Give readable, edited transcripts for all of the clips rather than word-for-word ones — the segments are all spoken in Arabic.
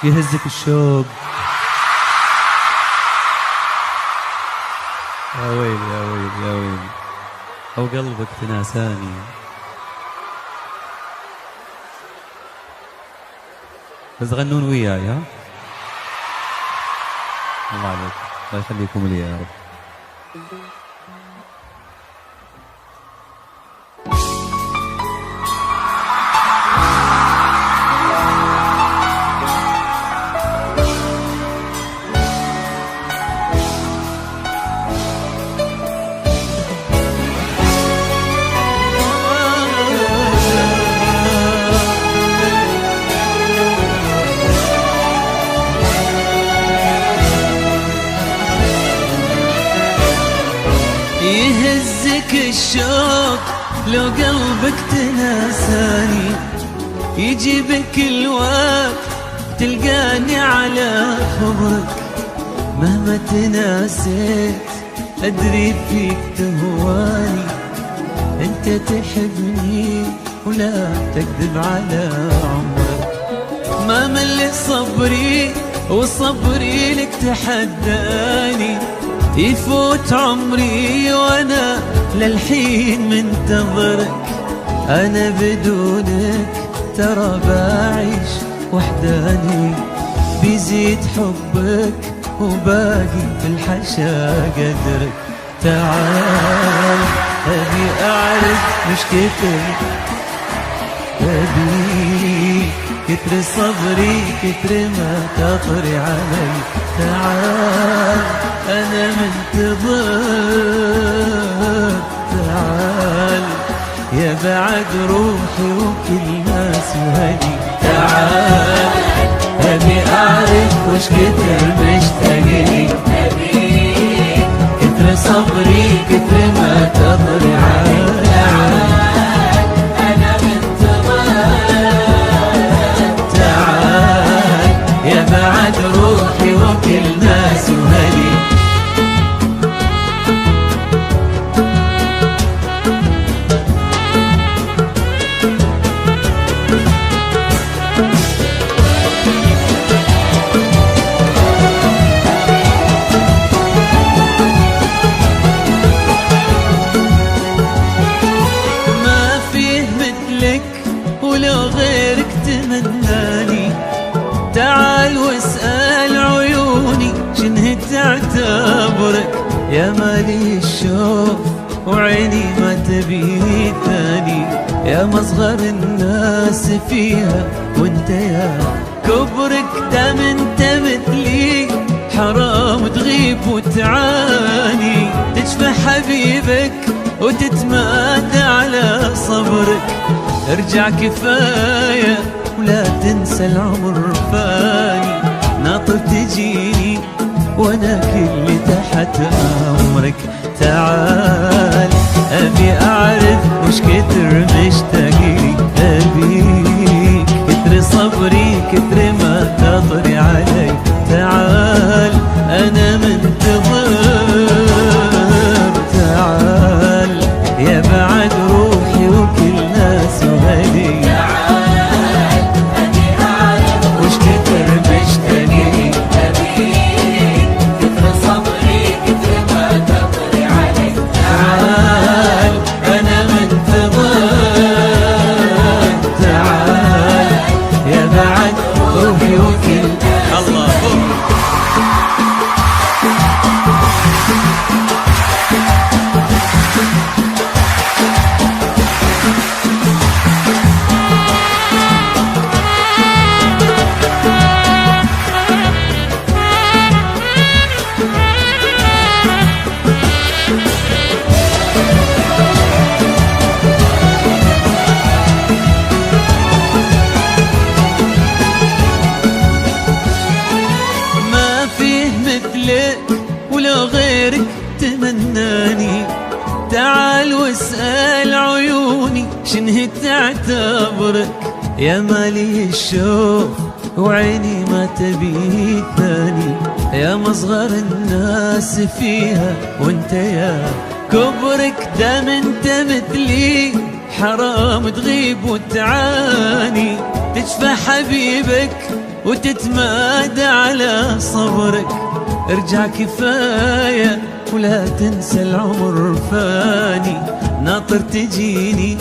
يهزك الشوق. يا ويلي يا ويلي يا ويلي، أو قلبك تناساني. بس غنون وياي ها. الله عليك، الله يخليكم لي يا رب. يهزك الشوق لو قلبك تناساني، يجي بكل وقت تلقاني على خبرك. مهما تناسيت أدري فيك تهواني، أنت تحبني ولا تكذب على عمرك. ما مل صبري وصبري لك تحداني، يفوت عمري وانا للحين منتظرك. انا بدونك ترى بعيش وحداني، بيزيد حبك وباقي في الحشا قدرك. تعال ابي اعرف مش كتر، ابي كتر صبري كتر ما تطري علي. تعال أنا منتظر، تعال يا بعد روحي وكل ناس وهدي. تعال أبي أعرف وش كتر مشتاقني، كتر صبري كتر ما تطري علي. تعال أنا منتظر، تعال يا بعد روحي وكل ناس وهدي. ولو غيرك تمناني، تعال واسأل عيوني شنه تعتبرك. يا مالي الشوق وعيني ما تبي ثاني، يا مصغر الناس فيها وانت يا كبرك. دام انت مثلي حرام تغيب وتعاني، تشفى حبيبك وتتمادى على صبرك. ارجع كفاية ولا تنسى العمر فاني، ناطر تجيني وانا كل تحت امرك. تعال ابي اعرف وش كتر مشتاقلي، ابيك كتر صبري كتر ما تطري علي. تعال انا منتظر، تعال يا بعد روحي وكل ناس وهدي. تعال أبي أعرف وش كتر مشتاقلي، أبيك كتر صبري كتر ما تطري علي. تعال أنا منتظر، تعال يا بعد روحي وكل الله. ولو غيرك تمناني، تعال واسأل عيوني شنه تعتبرك. يا مالي الشوق وعيني ما تبي ثاني، يا مصغر الناس فيها وانت يا كبرك. دام انت مثلي حرام تغيب وتعاني، تشفى حبيبك وتتمادى على صبرك. ارجع كفاية ولا تنسى العمر فاني، ناطر تجيني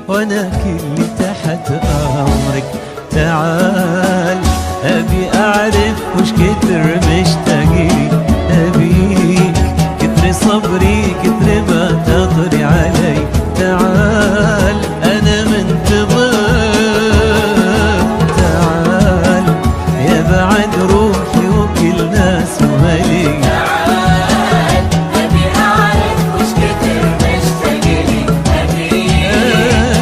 وانا كلي تحت امرك. تعال ابي اعرف وش كتر مشتاقلي، ابيك كتر صبري كتر ما تطري علي. تعال انا منتظر، تعال يا بعد روحي وكل ناس وهلي. تعال أبي أعرف وش كتر مشتاقلي،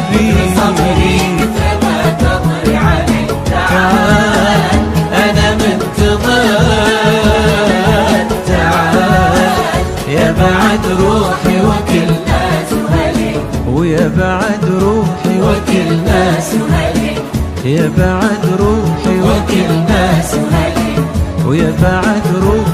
أبي صبري كتر ما تطري علي. تعال انا منتظر، تعال يا بعد روحي وكل ناس وهلي، ويا بعد روحي وكل ناس وهلي، يا بعد روحي وكل ناس وهلي، ويا بعد روحي